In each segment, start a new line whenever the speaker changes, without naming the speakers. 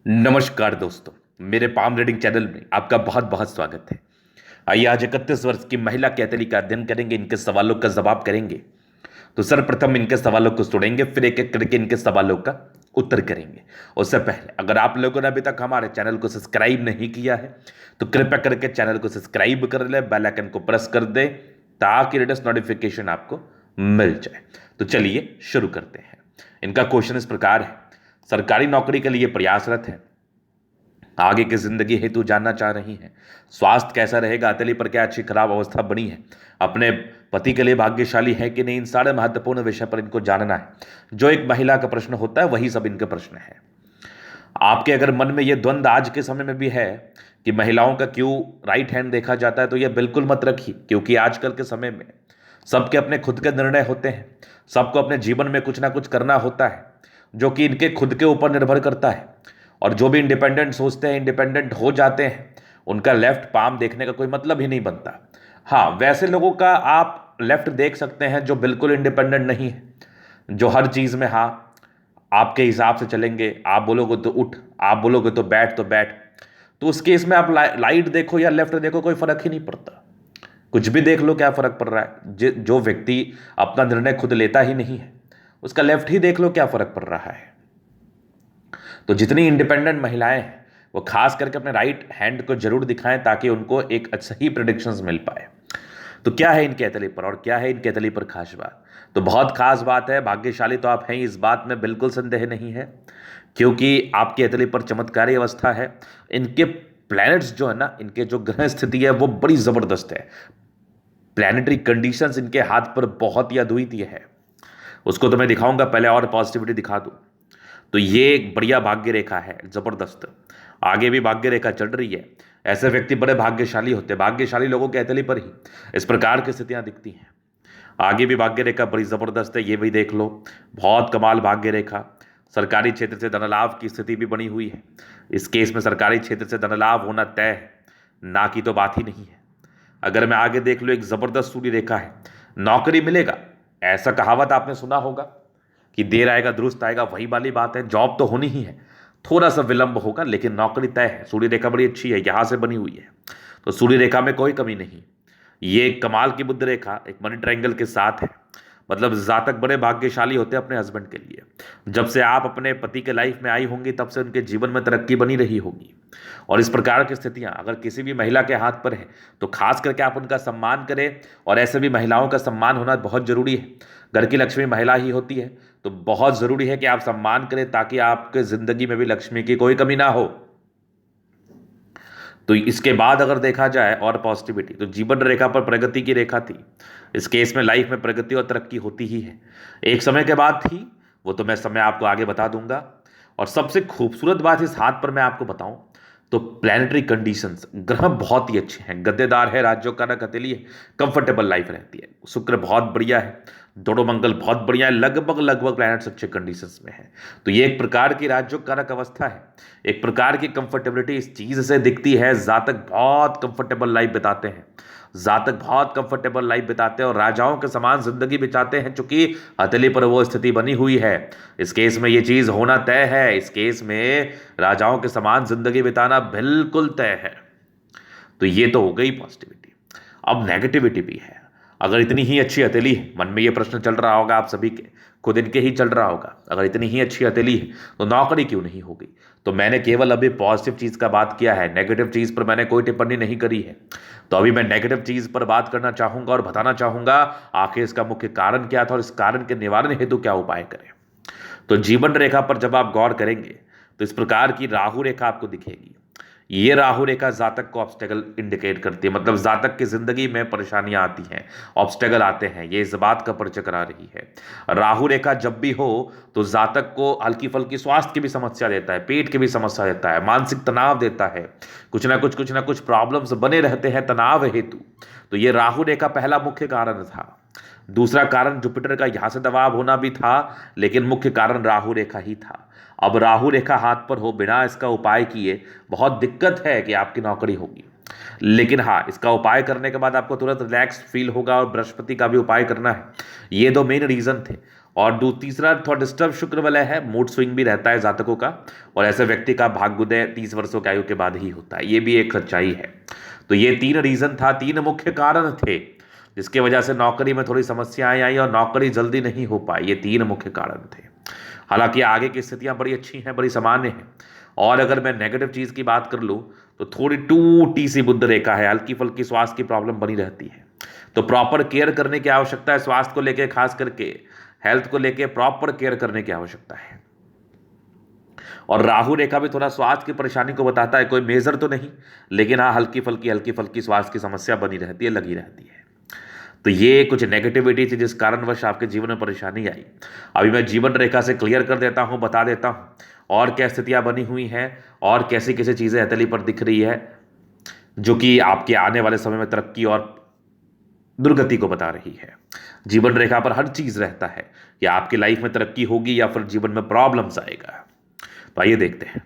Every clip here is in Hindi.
नमस्कार दोस्तों। मेरे पाम रीडिंग चैनल में आपका बहुत बहुत स्वागत है। आइए आज 31 वर्ष की महिला कैथली का अध्ययन करेंगे, इनके सवालों का जवाब करेंगे। तो सर्वप्रथम इनके सवालों को सुनेंगे, फिर एक एक करके इनके सवालों का उत्तर करेंगे। उससे पहले अगर आप लोगों ने अभी तक हमारे चैनल को सब्सक्राइब नहीं किया है तो कृपया करके चैनल को सब्सक्राइब कर ले, बेल आइकन को प्रेस कर दे ताकि लेटेस्ट नोटिफिकेशन आपको मिल जाए। तो चलिए शुरू करते हैं। इनका क्वेश्चन इस प्रकार है, सरकारी नौकरी के लिए प्रयासरत है, आगे की जिंदगी हेतु जानना चाह रही हैं, स्वास्थ्य कैसा रहेगा, हथेली पर क्या अच्छी खराब अवस्था बनी है, अपने पति के लिए भाग्यशाली है कि नहीं, इन सारे महत्वपूर्ण विषय पर इनको जानना है। जो एक महिला का प्रश्न होता है वही सब इनके प्रश्न है। आपके अगर मन में ये द्वंद्व आज के समय में भी है कि महिलाओं का क्यों राइट हैंड देखा जाता है, तो ये बिल्कुल मत रखिए, क्योंकि आजकल के समय में सबके अपने खुद के निर्णय होते हैं। सबको अपने जीवन में कुछ ना कुछ करना होता है जो कि इनके खुद के ऊपर निर्भर करता है। और जो भी इंडिपेंडेंट सोचते हैं, इंडिपेंडेंट हो जाते हैं, उनका लेफ्ट पाम देखने का कोई मतलब ही नहीं बनता। हाँ, वैसे लोगों का आप लेफ्ट देख सकते हैं जो बिल्कुल इंडिपेंडेंट नहीं है, जो हर चीज़ में हाँ आपके हिसाब से चलेंगे, आप बोलोगे तो उठ, आप बोलोगे तो बैठ। तो उस केस में आप लाइट देखो या लेफ्ट देखो, कोई फर्क ही नहीं पड़ता। कुछ भी देख लो, क्या फर्क पड़ रहा है। जो व्यक्ति अपना निर्णय खुद लेता ही नहीं है, उसका लेफ्ट ही देख लो, क्या फर्क पड़ रहा है। तो जितनी इंडिपेंडेंट महिलाएं हैं वो खास करके अपने राइट हैंड को जरूर दिखाएं ताकि उनको एक सही प्रिडिक्शंस मिल पाए। तो क्या है इनके हथेली पर और क्या है इनके हथेली पर खास बात? तो बहुत खास बात है, भाग्यशाली तो आप हैं, इस बात में बिल्कुल संदेह नहीं है, क्योंकि आपकी हथेली पर चमत्कारी अवस्था है। इनके प्लैनेट्स जो है ना, इनके जो ग्रह स्थिति है वो बड़ी जबरदस्त है। प्लैनेटरी कंडीशंस इनके हाथ पर बहुत ही अद्वितीय है। उसको तो मैं दिखाऊंगा, पहले और पॉजिटिविटी दिखा दूं। तो ये एक बढ़िया भाग्य रेखा है, जबरदस्त। आगे भी भाग्य रेखा चल रही है। ऐसे व्यक्ति बड़े भाग्यशाली होते हैं। भाग्यशाली लोगों के हथेली पर ही इस प्रकार की स्थितियां दिखती हैं। आगे भी भाग्य रेखा बड़ी जबरदस्त है, ये भी देख लो, बहुत कमाल भाग्य रेखा। सरकारी क्षेत्र से धन लाभ की स्थिति भी बनी हुई है। इस केस में सरकारी क्षेत्र से धन लाभ होना तय है, ना की तो बात ही नहीं है। अगर मैं आगे देख लो, एक जबरदस्त सूर्य रेखा है, नौकरी मिलेगा। ऐसा कहावत आपने सुना होगा कि देर आएगा दुरुस्त आएगा, वही वाली बात है। जॉब तो होनी ही है, थोड़ा सा विलंब होगा लेकिन नौकरी तय है। सूर्य रेखा बड़ी अच्छी है, यहां से बनी हुई है, तो सूर्य रेखा में कोई कमी नहीं। ये एक कमाल की बुद्ध रेखा एक मनी ट्रायंगल के साथ है। मतलब जातक बड़े भाग्यशाली होते हैं अपने हस्बैंड के लिए। जब से आप अपने पति के लाइफ में आई होंगी तब से उनके जीवन में तरक्की बनी रही होगी। और इस प्रकार की स्थितियां अगर किसी भी महिला के हाथ पर है तो खास करके आप उनका सम्मान करें। और ऐसे भी महिलाओं का सम्मान होना बहुत जरूरी है। घर की लक्ष्मी महिला ही होती है, तो बहुत जरूरी है कि आप सम्मान करें ताकि आपके जिंदगी में भी लक्ष्मी की कोई कमी ना हो। तो इसके बाद अगर देखा जाए और पॉजिटिविटी, तो जीवन रेखा पर प्रगति की रेखा थी। इस केस में लाइफ में प्रगति और तरक्की होती ही है। एक समय के बाद थी, वो तो मैं समय आपको आगे बता दूंगा। और सबसे खूबसूरत बात इस हाथ पर मैं आपको बताऊं तो प्लैनेटरी कंडीशंस, ग्रह बहुत ही अच्छे हैं। गद्देदार है, राज्यों का हथेली है, कंफर्टेबल लाइफ रहती है। शुक्र बहुत बढ़िया है, दोनों मंगल बहुत बढ़िया है, लगभग लगभग प्लैनेट्स अच्छे कंडीशंस में है। तो ये एक प्रकार की राज्यों कारक अवस्था है, एक प्रकार की कंफर्टेबिलिटी इस चीज से दिखती है। जातक बहुत कंफर्टेबल लाइफ बिताते हैं, जातक बहुत कंफर्टेबल लाइफ बिताते हैं और राजाओं के समान जिंदगी बिताते हैं, चूंकि हथेली पर वो स्थिति बनी हुई है। इस केस में ये चीज होना तय है। इस केस में राजाओं के समान जिंदगी बिताना बिल्कुल तय है। तो ये तो हो गई पॉजिटिविटी। अब नेगेटिविटी भी है। अगर इतनी ही अच्छी हथेली है, मन में ये प्रश्न चल रहा होगा आप सभी के, खुद इनके ही चल रहा होगा, अगर इतनी ही अच्छी हथेली है तो नौकरी क्यों नहीं होगी? तो मैंने केवल अभी पॉजिटिव चीज का बात किया है, नेगेटिव चीज पर मैंने कोई टिप्पणी नहीं करी है। तो अभी मैं नेगेटिव चीज पर बात करना चाहूंगा और बताना चाहूंगा आखिर इसका मुख्य कारण क्या था और इस कारण के निवारण हेतु क्या उपाय करें। तो जीवन रेखा पर जब आप गौर करेंगे तो इस प्रकार की राहु रेखा आपको दिखेगी। ये राहु रेखा जातक को ऑब्स्टेकल इंडिकेट करती है, मतलब जातक की जिंदगी में परेशानियां आती हैं, ऑब्स्टेकल आते हैं, ये इस बात का परिचय करा रही है। राहु रेखा जब भी हो तो जातक को हल्की फल्की स्वास्थ्य की भी समस्या देता है, पेट की भी समस्या देता है, मानसिक तनाव देता है, कुछ ना कुछ प्रॉब्लम्स बने रहते हैं तनाव हेतु। तो ये राहु रेखा पहला मुख्य कारण था। दूसरा कारण जुपिटर का यहां से दबाव होना भी था, लेकिन मुख्य कारण राहु रेखा ही था। अब राहु रेखा हाथ पर हो बिना इसका उपाय किए बहुत दिक्कत है कि आपकी नौकरी होगी। लेकिन हाँ, इसका उपाय करने के बाद आपको तुरंत रिलैक्स फील होगा और बृहस्पति का भी उपाय करना है। ये दो मेन रीजन थे। और तीसरा थोड़ा डिस्टर्ब शुक्र वाला है, मूड स्विंग भी रहता है जातकों का, और ऐसे व्यक्ति का भाग्योदय 30 वर्षों की आयु के बाद ही होता है, ये भी एक सच्चाई है। तो ये 3 रीजन था, 3 मुख्य कारण थे जिसकी वजह से नौकरी में थोड़ी समस्याएं आई और नौकरी जल्दी नहीं हो पाई। ये 3 मुख्य कारण थे। हालांकि आगे की स्थितियां बड़ी अच्छी हैं, बड़ी सामान्य हैं। और अगर मैं नेगेटिव चीज की बात कर लूं तो थोड़ी टूटी सी बुध रेखा है, हल्की फुल्की स्वास्थ्य की प्रॉब्लम बनी रहती है। तो प्रॉपर केयर करने की आवश्यकता है, स्वास्थ्य को लेकर, खास करके हेल्थ को लेकर प्रॉपर केयर करने की आवश्यकता है। और राहु रेखा भी थोड़ा स्वास्थ्य की परेशानी को बताता है, कोई मेजर तो नहीं, लेकिन हाँ हल्की फुल्की स्वास्थ्य की समस्या बनी रहती है, लगी रहती है। तो ये कुछ नेगेटिविटी थी जिस कारणवश आपके जीवन में परेशानी आई। अभी मैं जीवन रेखा से क्लियर कर देता हूं, बता देता हूं और क्या स्थितियां बनी हुई हैं और कैसी कैसी चीजें हथेली पर दिख रही है जो कि आपके आने वाले समय में तरक्की और दुर्गति को बता रही है। जीवन रेखा पर हर चीज रहता है कि आपकी लाइफ में तरक्की होगी या फिर जीवन में प्रॉब्लम्स आएगा। तो आइए देखते हैं।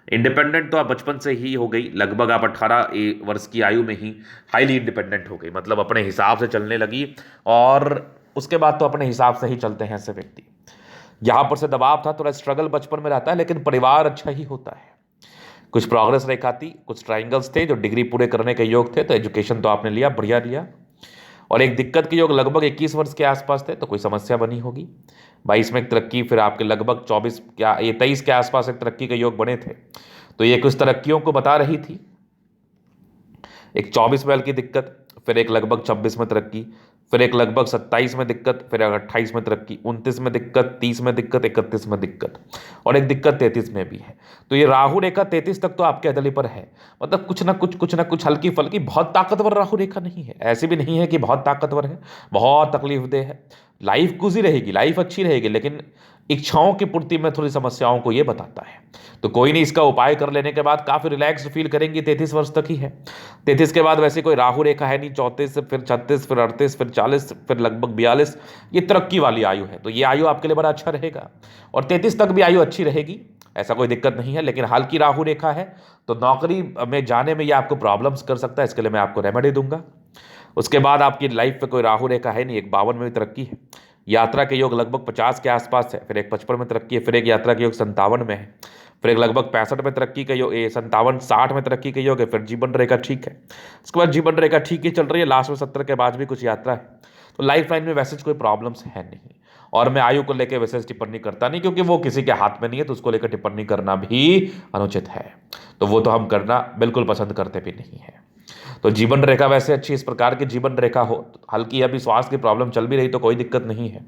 इंडिपेंडेंट तो आप बचपन से ही हो गई, लगभग आप 18 वर्ष की आयु में ही हाईली इंडिपेंडेंट हो गई, मतलब अपने हिसाब से चलने लगी, और उसके बाद तो अपने हिसाब से ही चलते हैं ऐसे व्यक्ति। यहां पर से दबाव था, थोड़ा स्ट्रगल बचपन में रहता है, लेकिन परिवार अच्छा ही होता है। कुछ प्रोग्रेस रेखा थी, कुछ ट्राइंगल्स थे जो डिग्री पूरे करने के योग थे, तो एजुकेशन तो आपने लिया, बढ़िया लिया। और एक दिक्कत के योग लगभग 21 वर्ष के आसपास थे, तो कोई समस्या बनी होगी। 22 में एक तरक्की, फिर आपके लगभग 24 क्या ये 23 के आसपास एक तरक्की के योग बने थे, तो ये कुछ तरक्कियों को बता रही थी। एक 24 में हल्की दिक्कत, फिर एक लगभग 26 में तरक्की, फिर एक लगभग 27 में दिक्कत, फिर 28 में तरक्की, 29 में दिक्कत, 30 में दिक्कत, 31 में दिक्कत, और एक दिक्कत 33 में भी है। तो ये राहु रेखा 33 तक तो आपके हथेली पर है, मतलब कुछ ना कुछ हल्की फल्की, बहुत ताकतवर राहु रेखा नहीं है, ऐसी भी नहीं है कि बहुत ताकतवर है, बहुत तकलीफदेह है। लाइफ गुजरी रहेगी, लाइफ अच्छी रहेगी, लेकिन इच्छाओं की पूर्ति में थोड़ी समस्याओं को ये बताता है। तो कोई नहीं, इसका उपाय कर लेने के बाद काफी रिलैक्स फील करेंगे। 33 वर्ष तक ही है, 33 के बाद वैसे कोई राहु रेखा है नहीं। 34 फिर 36 फिर 38 फिर 40 फिर लगभग 42, ये तरक्की वाली आयु है, तो ये आयु आपके लिए बड़ा अच्छा रहेगा। और 33 तक भी आयु अच्छी रहेगी, ऐसा कोई दिक्कत नहीं है। लेकिन हाल की राहु रेखा है तो नौकरी में जाने में ये आपको प्रॉब्लम्स कर सकता है, इसके लिए मैं आपको रेमेडी दूंगा। उसके बाद आपकी लाइफ में कोई राहु रेखा है नहीं, एक 52 में भी तरक्की है। यात्रा के योग लगभग 50 के आसपास है, फिर एक 55 में तरक्की है, फिर एक यात्रा के योग 57 में है, फिर एक लगभग 65 में तरक्की का योग, 57 60 में तरक्की का योग है, फिर जीवन रेखा ठीक है। उसके बाद जीवन रेखा ठीक ही चल रही है, लास्ट में 70 के बाद भी कुछ यात्रा है। तो लाइफ लाइन में वैसे कोई प्रॉब्लम्स है नहीं। और मैं आयु को लेकर वैसे टिप्पणी करता नहीं, क्योंकि वो किसी के हाथ में नहीं है, तो उसको लेकर टिप्पणी करना भी अनुचित है, तो वो तो हम करना बिल्कुल पसंद करते भी नहीं है। तो जीवन रेखा वैसे अच्छी, इस प्रकार की जीवन रेखा हो, हल्की अभी स्वास्थ्य की प्रॉब्लम चल भी रही तो कोई दिक्कत नहीं है।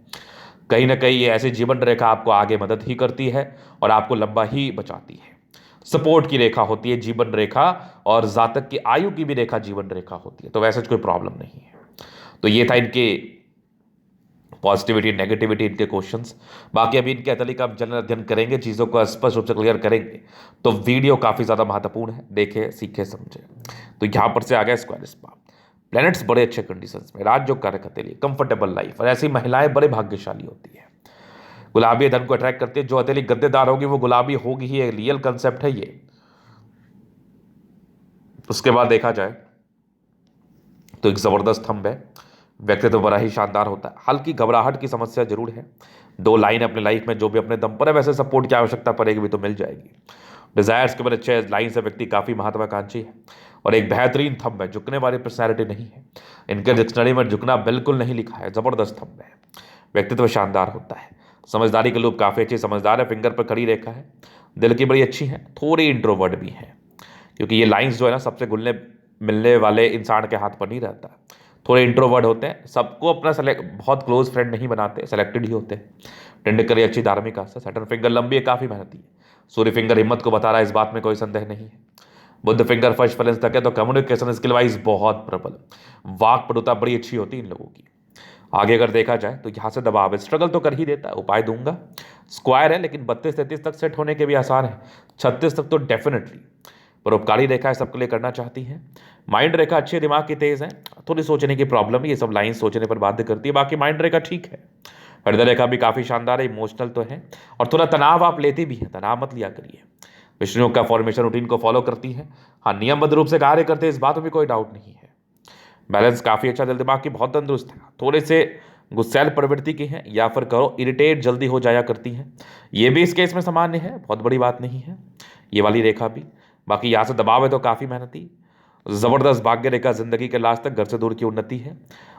कहीं ना कहीं ये ऐसी जीवन रेखा आपको आगे मदद ही करती है और आपको लंबा ही बचाती है। सपोर्ट की रेखा होती है जीवन रेखा, और जातक की आयु की भी रेखा जीवन रेखा होती है, तो वैसे कोई प्रॉब्लम नहीं है। तो ये था इनके पॉजिटिविटी नेगेटिविटी, इनके क्वेश्चंस। बाकी अभी इनके हथेली का जनरल अध्ययन करेंगे, चीज़ों को स्पष्ट रूप से क्लियर करेंगे, तो वीडियो काफ़ी ज़्यादा महत्वपूर्ण है, देखे सीखे समझे। तो यहाँ पर से आ गया स्क्वायर स्पार्क, प्लैनेट्स बड़े अच्छे कंडीशंस में, राजयोग कार्य करते लिए कंफर्टेबल लाइफ, और ऐसी महिलाएं बड़े भाग्यशाली होती है। गुलाबी धन को अट्रैक्ट करती है, जो हथेली गद्देदार होगी वो गुलाबी होगी ही, एक रियल कंसेप्ट है ये। उसके बाद देखा जाए तो एक जबरदस्त थंब है, व्यक्तित्व बड़ा ही शानदार होता है। हल्की घबराहट की समस्या जरूर है, 2 लाइन अपने लाइफ में जो भी अपने दम पर है, वैसे सपोर्ट की आवश्यकता पड़ेगी भी तो मिल जाएगी। डिजायर्स के बड़े अच्छे लाइन से व्यक्ति काफी महत्वाकांक्षी है, और एक बेहतरीन थंब है, झुकने वाली पर्सनैलिटी नहीं है। इनके डिक्शनरी में झुकना बिल्कुल नहीं लिखा है, जबरदस्त थंब है। व्यक्तित्व शानदार होता है, समझदारी के लोग काफी अच्छी समझदार है, फिंगर पर खड़ी रेखा है, दिल की बड़ी अच्छी है, थोड़ी इंट्रोवर्ट भी है, क्योंकि ये लाइंस जो है ना सबसे घुलने मिलने वाले इंसान के हाथ पर नहीं रहता। थोड़े इंट्रोवर्ट होते हैं, सबको अपना बहुत क्लोज फ्रेंड नहीं बनाते, सेलेक्टेड ही होते हैं। टेंडकरी अच्छी धार्मिक आस्था, सैटर्न फिंगर लंबी है, काफी मेहनती है। सूर्य फिंगर हिम्मत को बता रहा है, इस बात में कोई संदेह नहीं है। बुद्ध फिंगर फर्स्ट बैलेंस तक है, तो कम्युनिकेशन स्किल वाइज बहुत प्रबल, वाक पटुता बड़ी अच्छी होती है इन लोगों की। आगे अगर देखा जाए तो यहाँ से दबाव है, स्ट्रगल तो कर ही देता है, उपाय दूंगा। स्क्वायर है, लेकिन 32-33 तक सेट होने के भी आसार है, 36 तक तो डेफिनेटली। परोपकारी रेखा है, सबके लिए करना चाहती है। माइंड रेखा अच्छी है, दिमाग की तेज है, थोड़ी सोचने की प्रॉब्लम, ये सब लाइन सोचने पर बाध्य करती है, बाकी माइंड रेखा ठीक है। हृदय रेखा भी काफी शानदार है, इमोशनल तो है, और थोड़ा तनाव आप लेते भी हैं, तनाव मत लिया करिए। विष्णु का फॉर्मेशन रूटीन को फॉलो करती है, हाँ नियमबद्ध रूप से कार्य करते हैं, इस बात में भी कोई डाउट नहीं है। बैलेंस काफी अच्छा, दिल दिमाग की बहुत तंदुरुस्त है, थोड़े से गुस्सैल प्रवृत्ति की हैं या फिर कहो इरिटेट जल्दी हो जाया करती हैं। ये भी इस केस में सामान्य है, बहुत बड़ी बात नहीं है ये वाली रेखा भी। बाकी यहाँ से दबाव है तो काफ़ी मेहनती, ज़बरदस्त भाग्य रेखा, जिंदगी के लास्ट तक घर से दूर की उन्नति है।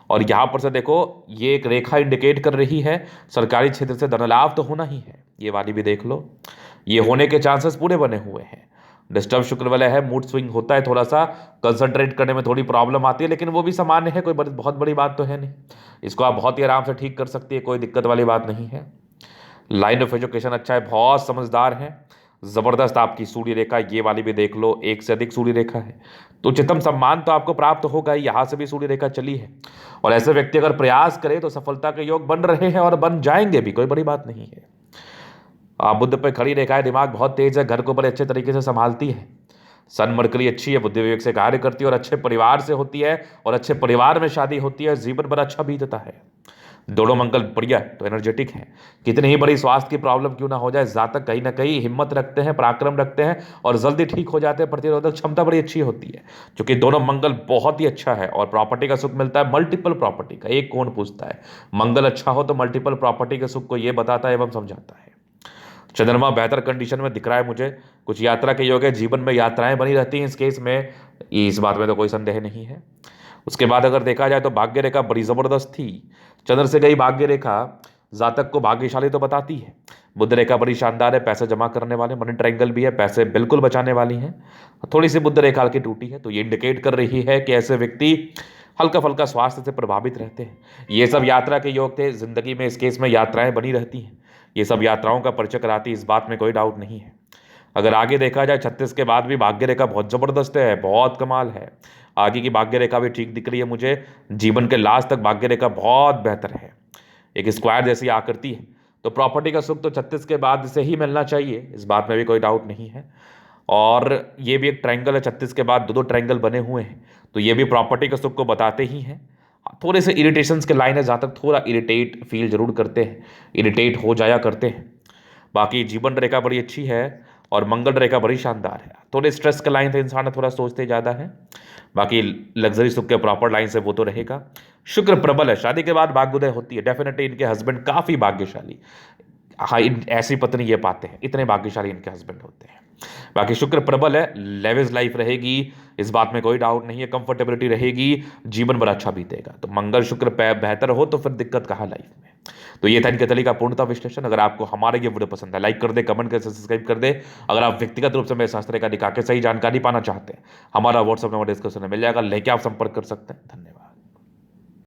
और यहाँ पर से देखो ये एक रेखा इंडिकेट कर रही है सरकारी क्षेत्र से धन लाभ तो होना ही है, ये वाली भी देख लो, ये होने के चांसेस पूरे बने हुए हैं। डिस्टर्ब शुक्र वाला है, मूड स्विंग होता है, थोड़ा सा कंसंट्रेट करने में थोड़ी प्रॉब्लम आती है, लेकिन वो भी सामान्य है, कोई बहुत बड़ी बात तो है नहीं। इसको आप बहुत ही आराम से ठीक कर सकती है, कोई दिक्कत वाली बात नहीं है। लाइन ऑफ एजुकेशन अच्छा है, बहुत समझदार है, जबरदस्त आपकी सूर्य रेखा, ये वाली भी देख लो, एक से अधिक सूर्य रेखा है, तो उच्चतम सम्मान तो आपको प्राप्त होगा ही। यहां से भी सूर्य रेखा चली है, और ऐसे व्यक्ति अगर प्रयास करे तो सफलता के योग बन रहे हैं और बन जाएंगे भी, कोई बड़ी बात नहीं है। आप बुद्ध पे खड़ी रेखा है, दिमाग बहुत तेज है, घर को बड़े अच्छे तरीके से संभालती है। सन मरकरी अच्छी है, बुद्धि विवेक से कार्य करती है और अच्छे परिवार से होती है, और अच्छे परिवार में शादी होती है, जीवन बड़ा अच्छा बीतता है। दोनों मंगल बढ़िया है तो एनर्जेटिक है, कितनी ही बड़ी स्वास्थ्य की प्रॉब्लम क्यों ना हो जाए, जातक कहीं ना कहीं हिम्मत रखते हैं, पराक्रम रखते हैं और जल्दी ठीक हो जाते हैं, प्रतिरोधक क्षमता बड़ी अच्छी होती है, क्योंकि दोनों मंगल बहुत ही अच्छा है। और प्रॉपर्टी का सुख मिलता है, मल्टीपल प्रॉपर्टी का, एक कौन पूछता है, मंगल अच्छा हो तो मल्टीपल प्रॉपर्टी के सुख को ये बताता है एवं समझाता है। चंद्रमा बेहतर कंडीशन में दिख रहा है मुझे, कुछ यात्रा के योग है, जीवन में यात्राएं बनी रहती हैं इस केस में, इस बात में तो कोई संदेह नहीं है। उसके बाद अगर देखा जाए तो भाग्य रेखा बड़ी जबरदस्त थी, चंद्र से गई भाग्य रेखा जातक को भाग्यशाली तो बताती है। बुध रेखा बड़ी शानदार है, पैसे जमा करने वाले, मनी ट्रायंगल भी है, पैसे बिल्कुल बचाने वाली हैं। थोड़ी सी बुध रेखा हल्की टूटी है, तो ये इंडिकेट कर रही है कि ऐसे व्यक्ति हल्का फुल्का स्वास्थ्य से प्रभावित रहते हैं। ये सब यात्रा के योग थे, जिंदगी में इस केस में यात्राएं बनी रहती हैं, ये सब यात्राओं का परिचय कराती है, इस बात में कोई डाउट नहीं है। अगर आगे देखा जाए 36 के बाद भी भाग्य रेखा बहुत जबरदस्त है, बहुत कमाल है, आगे की भाग्य रेखा भी ठीक दिख रही है मुझे, जीवन के लास्ट तक भाग्य रेखा बहुत बेहतर है, एक स्क्वायर जैसी आकृति है, तो प्रॉपर्टी का सुख तो 36 के बाद से ही मिलना चाहिए, इस बात में भी कोई डाउट नहीं है। और ये भी एक ट्रायंगल है, 36 के बाद दो दो ट्रायंगल बने हुए हैं, तो ये भी प्रॉपर्टी के सुख को बताते ही हैं। थोड़े से इरिटेशंस के लाइन है, जहाँ तक थोड़ा इरिटेट फील जरूर करते हैं, इरिटेट हो जाया करते हैं। बाकी जीवन रेखा बड़ी अच्छी है और मंगल रेखा बड़ी शानदार है, थोड़े स्ट्रेस के लाइन से इंसान थोड़ा सोचते ज़्यादा है, बाकी लग्जरी सुख के प्रॉपर लाइन से वो तो रहेगा। शुक्र प्रबल है, शादी के बाद भाग्योदय होती है, डेफिनेटली इनके हस्बैंड काफ़ी भाग्यशाली, हाँ ऐसी पत्नी ये पाते हैं, इतने भाग्यशाली इनके हस्बैंड होते हैं। बाकी शुक्र प्रबल है, लेविज लाइफ रहेगी, इस बात में कोई डाउट नहीं है, कंफर्टेबिलिटी रहेगी, जीवन बड़ा अच्छा बीतेगा। तो मंगल शुक्र बेहतर हो तो फिर दिक्कत कहाँ लाइफ में। तो ये था इनके तली का पूर्णता विश्लेषण। अगर आपको हमारा ये वीडियो पसंद है, लाइक कर दे, कमेंट कर, सब्सक्राइब कर दे। अगर आप व्यक्तिगत रूप से मेरे शास्त्र का दिखा के सही जानकारी पाना चाहते हैं, हमारा व्हाट्सअप नंबर डिस्क्रिप्शन में मिल जाएगा, लेके आप संपर्क कर सकते हैं। धन्यवाद।